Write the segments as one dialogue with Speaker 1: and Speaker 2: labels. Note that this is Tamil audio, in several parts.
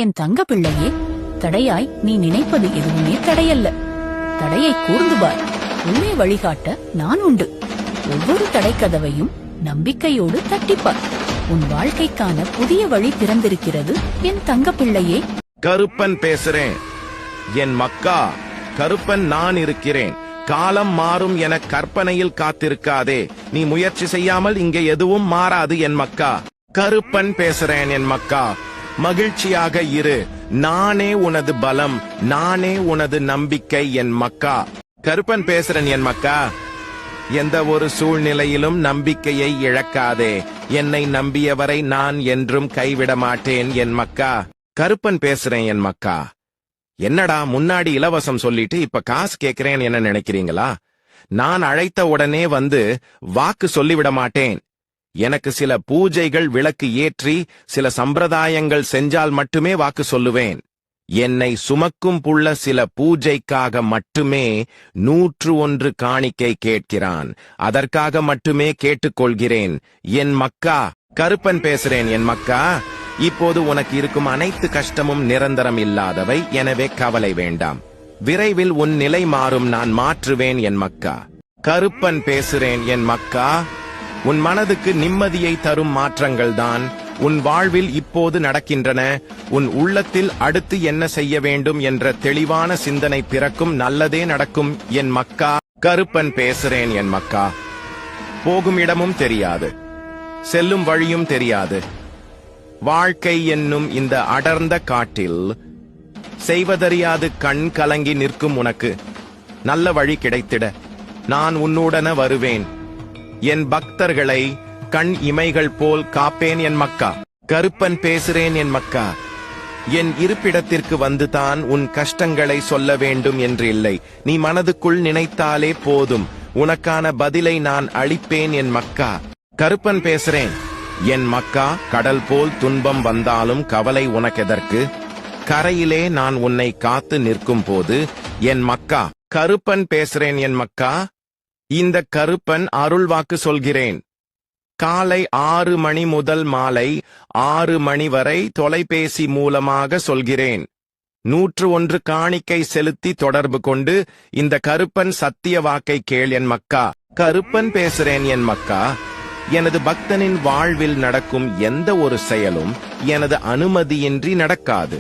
Speaker 1: என் தங்க பிள்ளையே, தடையாய் நீ நினைப்பது எதுவுமே தடையல்ல. தடையை கூர்ந்து பார், உள்ளே வழிகாட்ட நான் உண்டு. ஒவ்வொரு தடைக்கதவையும் நம்பிக்கையோடு தட்டிப்பார். உன் வாழ்க்கைக்கான புதிய வழி திறந்திருக்கிறது என் தங்க பிள்ளையே.
Speaker 2: கருப்பன் பேசுறேன் என் மக்கா. கருப்பன் நான் இருக்கிறேன். காலம் மாறும் என கற்பனையில் காத்திருக்காதே. நீ முயற்சி செய்யாமல் இங்கே எதுவும் மாறாது என் மக்கா. கருப்பன் பேசுறேன் என் மக்கா. மகிழ்ச்சியாக இரு. நானே உனது பலம், நானே உனது நம்பிக்கை என் மக்கா. கருப்பன் பேசுறேன் என் மக்கா. எந்த ஒரு சூழ்நிலையிலும் நம்பிக்கையை இழக்காதே. என்னை நம்பியவரை நான் என்றும் கைவிட மாட்டேன் என் மக்கா. கருப்பன் பேசுறேன் என் மக்கா. என்னடா முன்னாடி இலவசம் சொல்லிட்டு இப்ப காசு கேக்குறேன் என்ன நினைக்கிறீங்களா? நான் அழைத்த உடனே வந்து வாக்கு சொல்லிவிட மாட்டேன். எனக்கு சில பூஜைகள் விளக்கு ஏற்றி சில சம்பிரதாயங்கள் செஞ்சால் மட்டுமே வாக்கு சொல்லுவேன். என்னை சுமக்கும் புள்ள சில பூஜைக்காக மட்டுமே 101 காணிக்கை கேட்கிறான். அதற்காக மட்டுமே கேட்டுக்கொள்கிறேன் என் மக்கா. கருப்பன் பேசுறேன் என் மக்கா. இப்போது உனக்கு இருக்கும் அனைத்து கஷ்டமும் நிரந்தரம் இல்லாதவை. எனவே கவலை வேண்டாம். விரைவில் உன் நிலை மாறும். நான் மாற்றுவேன் என் மக்கா. கருப்பன் பேசுறேன் என் மக்கா. உன் மனதுக்கு நிம்மதியை தரும் மாற்றங்கள் தான் உன் வாழ்வில் இப்போது நடக்கின்றன. உன் உள்ளத்தில் அடுத்து என்ன செய்ய வேண்டும் என்ற தெளிவான சிந்தனை பிறக்கும். நல்லதே நடக்கும் என் மக்கா. கருப்பன் பேசுறேன் என் மக்கா. போகும் இடமும் தெரியாது, செல்லும் வழியும் தெரியாது. வாழ்க்கை என்னும் இந்த அடர்ந்த காட்டில் செய்வதறியாது கண் கலங்கி நிற்கும் உனக்கு நல்ல வழி கிடைத்திட நான் உன்னுடன வருவேன். என் பக்தர்களை கண் இமைகள் போல் காப்பேன் என் மக்கா. கருப்பன் பேசுறேன் என் மக்கா. என் இருப்பிடத்திற்கு வந்துதான் உன் கஷ்டங்களை சொல்ல வேண்டும் என்று இல்லை. நீ மனதுக்குள் நினைத்தாலே போதும். உனக்கான பதிலை நான் அளிப்பேன் என் மக்கா. கருப்பன் பேசுறேன் என் மக்கா. கடல் போல் துன்பம் வந்தாலும் கவலை உனக்கெதற்கு? கரையிலே நான் உன்னை காத்து நிற்கும் போது என் மக்கா. கருப்பன் பேசுறேன் என் மக்கா. இந்த கருப்பன் அருள் வாக்கு சொல்கிறேன். காலை 6 மணி முதல் மாலை 6 மணி வரை தொலைபேசி மூலமாக சொல்கிறேன். 101 காணிக்கை செலுத்தி தொடர்பு கொண்டு இந்த கருப்பன் சத்திய வாக்கை கேள் என் மக்கா. கருப்பன் பேசுறேன் என் மக்கா. எனது பக்தனின் வாழ்வில் நடக்கும் எந்த ஒரு செயலும் எனது அனுமதியின்றி நடக்காது.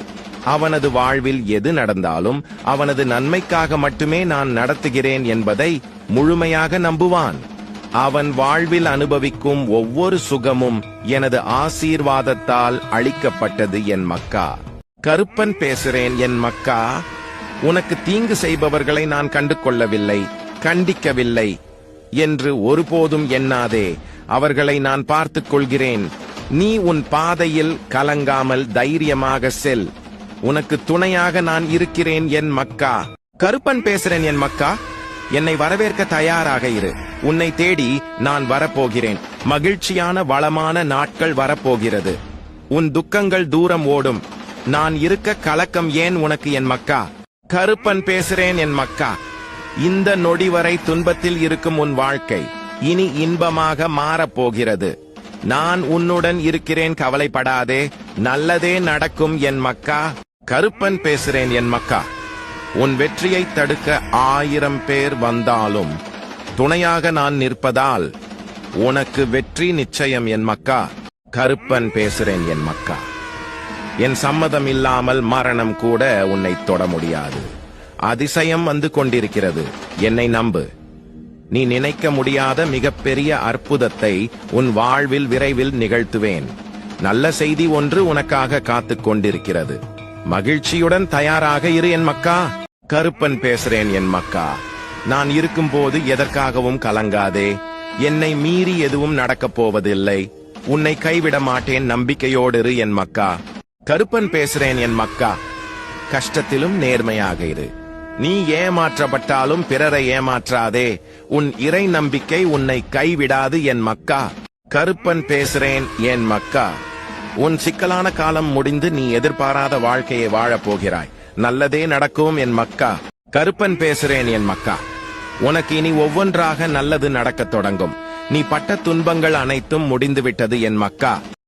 Speaker 2: அவனது வாழ்வில் எது நடந்தாலும் அவனது நன்மைக்காக மட்டுமே நான் நடத்துகிறேன் என்பதை முழுமையாக நம்புவான். அவன் வாழ்வில் அனுபவிக்கும் ஒவ்வொரு சுகமும் எனது ஆசீர்வாதத்தால் அளிக்கப்பட்டது என் மக்கா. கருப்பன் பேசுறேன் என் மக்கா. உனக்கு தீங்கு செய்பவர்களை நான் கண்டு கொள்ளவில்லை, கண்டிக்கவில்லை என்று ஒருபோதும் எண்ணாதே. அவர்களை நான் பார்த்துக் கொள்கிறேன். நீ உன் பாதையில் கலங்காமல் தைரியமாக செல். உனக்கு துணையாக நான் இருக்கிறேன் என் மக்கா. கருப்பன் பேசுறேன் என் மக்கா. என்னை வரவேற்க தயாராக இரு. உன்னை தேடி நான் வரப்போகிறேன். மகிழ்ச்சியான வளமான நாட்கள் வரப்போகிறது. உன் துக்கங்கள் தூரம் ஓடும். நான் இருக்க கலக்கம் ஏன் உனக்கு என் மக்கா. கருப்பன் பேசுறேன் என் மக்கா. இந்த நொடி வரை துன்பத்தில் இருக்கும் உன் வாழ்க்கை இனி இன்பமாக மாறப்போகிறது. நான் உன்னுடன் இருக்கிறேன், கவலைப்படாதே. நல்லதே நடக்கும் என் மக்கா. கருப்பன் பேசுறேன் என் மக்கா. உன் வெற்றியை தடுக்க 1000 பேர் வந்தாலும் துணையாக நான் நிற்பதால் உனக்கு வெற்றி நிச்சயம் என் மக்கா. கருப்பன் பேசுறேன் என் மக்கா. என் சம்மதம் இல்லாமல் மரணம் கூட உன்னை தொட முடியாது. அதிசயம் வந்து கொண்டிருக்கிறது. என்னை நம்பு. நீ நினைக்க முடியாத மிகப்பெரிய அற்புதத்தை உன் வாழ்வில் விரைவில் நிகழ்த்துவேன். நல்ல செய்தி ஒன்று உனக்காக காத்துக் கொண்டிருக்கிறது. மகிழ்ச்சியுடன் தயாராக இரு என் மக்கா. கருப்பன் பேசுறேன் என் மக்கா. நான் இருக்கும்போது எதற்காகவும் கலங்காதே. என்னை மீறி எதுவும் நடக்கப் போவதில்லை. உன்னை கைவிட மாட்டேன், நம்பிக்கையோடு இரு என் மக்கா. கருப்பன் பேசுறேன் என் மக்கா. கஷ்டத்திலும் நேர்மையாக இரு. நீ ஏமாற்றப்பட்டாலும் பிறரை ஏமாற்றாதே. உன் இறை நம்பிக்கை உன்னை கைவிடாது என் மக்கா. கருப்பன் பேசுறேன் என் மக்கா. உன் சிக்கலான காலம் முடிந்து நீ எதிர்பாராத வாழ்க்கையை வாழப் போகிறாய். நல்லதே நடக்கும் என் மக்கா. கருப்பன் பேசுறேன் என் மக்கா. உனக்கு இனி ஒவ்வொன்றாக நல்லது நடக்கத் தொடங்கும். நீ பட்ட துன்பங்கள் அனைத்தும் முடிந்துவிட்டது என் மக்கா.